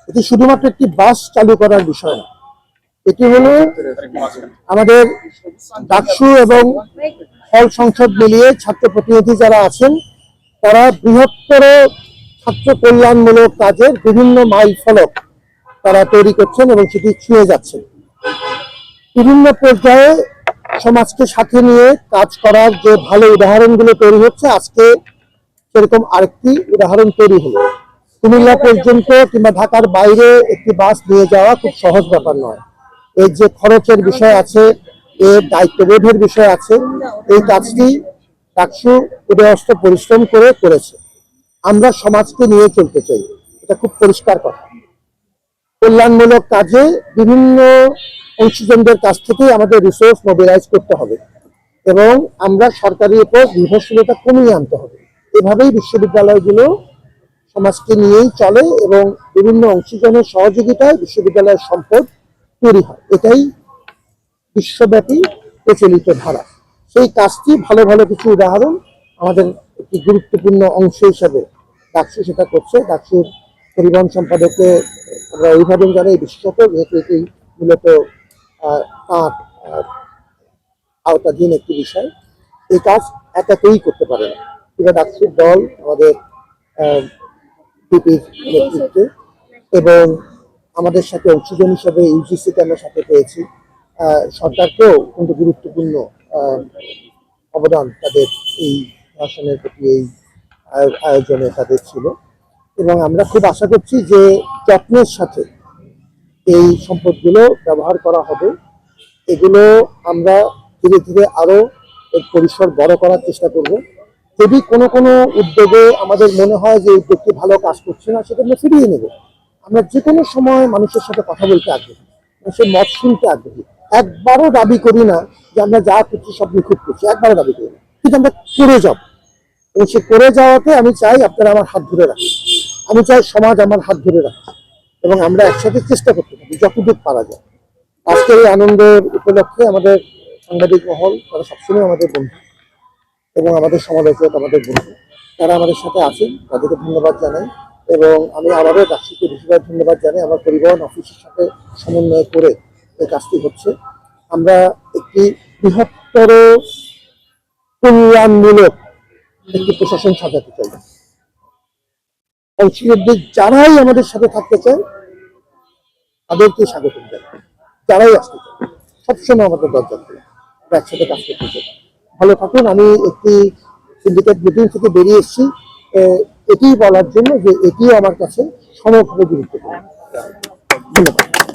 এটি শুধুমাত্র একটি বাস চালু করার বিষয় না, এটি হলো আমাদের ডাকসু এবং হল সংসদ মিলিয়ে ছাত্র প্রতিনিধি যারা আছেন তারা বৃহত্তর ছাত্র কল্যাণমূলক কাজের বিভিন্ন মাইল ফলক তারা তৈরি করছেন এবং সেটি ছুঁয়ে যাচ্ছেন। বিভিন্ন পর্যায়ে সমাজকে সাথে নিয়ে কাজ করার যে ভালো উদাহরণগুলো তৈরি হচ্ছে, আজকে সেরকম আরেকটি উদাহরণ তৈরি হলো। কুমিল্লা পর্যন্ত কিংবা ঢাকার বাইরে একটি বাস নিয়ে যাওয়া খুব সহজ ব্যাপার নয়। এর যে খরচের বিষয় আছে, এর দায়িত্ববোধের বিষয় আছে, এই কাজটি ডাকসু উদয়স্ত পরিশ্রম করে করেছে। আমরা সমাজকে নিয়ে চলতে চাই, এটা খুব পরিষ্কার কথা। কল্যাণমূলক কাজে বিভিন্ন অংশীজনদের কাছ থেকে আমাদের রিসোর্স মোবিলাইজ করতে হবে এবং আমরা সরকারের উপর নির্ভরশীলতা কমিয়ে আনতে হবে। এভাবেই বিশ্ববিদ্যালয়গুলো সমাজকে নিয়েই চলে এবং বিভিন্ন অংশীজনের সহযোগিতায় বিশ্ববিদ্যালয়ের সম্পদ তৈরি হয়। এটাই বিশ্বব্যাপী প্রচলিত ধারা। সেই কাজটি ভালো ভালো কিছু উদাহরণ আমাদের একটি গুরুত্বপূর্ণ অংশ হিসাবে ডাকসু সেটা করছে। ডাকসুর পরিবহন সম্পাদককে আমরা অভিবাদন জানাই, বিশেষত যেহেতু এটি মূলত তাঁর আওতাধীন একটি বিষয়। এই কাজ একাকেই করতে পারে না, কিন্তু ডাকসুর দল আমাদের পিপির নেতৃত্বে এবং আমাদের সাথে অংশীজন হিসাবে ইউজিসিকে আমরা সাথে পেয়েছি। সরকারকেও কিন্তু গুরুত্বপূর্ণ অবদান তাদের এই ভাষণের প্রতি, এই আয়োজনে তাদের ছিল এবং আমরা খুব আশা করছি যে যত্নের সাথে এই সম্পদগুলো ব্যবহার করা হবে। এগুলো আমরা ধীরে ধীরে আরো এর পরিসর বড় করার চেষ্টা করব। যদি কোনো কোনো উদ্যোগে আমাদের মনে হয় যে উদ্যোগটি ভালো কাজ করছে না, সেটা আমরা ফিরিয়ে নেব। আমরা যে কোনো সময় মানুষের সাথে কথা বলতে আগ্রহী, সে মত শুনতে আগ্রহী। একবারও দাবি করি না যে আমরা যা করছি সব নিখুঁত করছি, একবারও দাবি করি না, কিন্তু আমরা করে যাব। এবং সে করে যাওয়াতে আমি চাই আপনারা আমার হাত ধরে রাখেন, আমি চাই সমাজ আমার হাত ধরে রাখে এবং আমরা একসাথে চেষ্টা করতে পারি যতটুকু পারা যায়। আজকের এই আনন্দের উপলক্ষে আমাদের সাংবাদিক মহল তারা সবসময় আমাদের বন্ধু এবং আমাদের সমালোচক আমাদের বন্ধু, তারা আমাদের সাথে আছেন, তাদেরকে ধন্যবাদ জানাই। এবং আমি আবারও ডাকসুকে বেশিরভাগ ধন্যবাদ জানাই। আমার পরিবহন অফিসের সাথে সমন্বয় করে এই কাজটি হচ্ছে। আমরা একটি বৃহত্তর কল্যাণমূলক একটি প্রশাসন সাজাতে চাই। অংশীদারদের যারাই আমাদের সাথে থাকতে চায় তাদেরকে স্বাগত জানাই, যারাই আসতে চায় সবসময় আমাদের দরজা খোলা, একসাথে কাজ করতে চাই। ভালো থাকুন। আমি একটি সিন্ডিকেট মিটিং থেকে বেরিয়ে এসেছি এটি বলার জন্য যে এটিও আমার কাছে সমভাবে গুরুত্বপূর্ণ। ধন্যবাদ।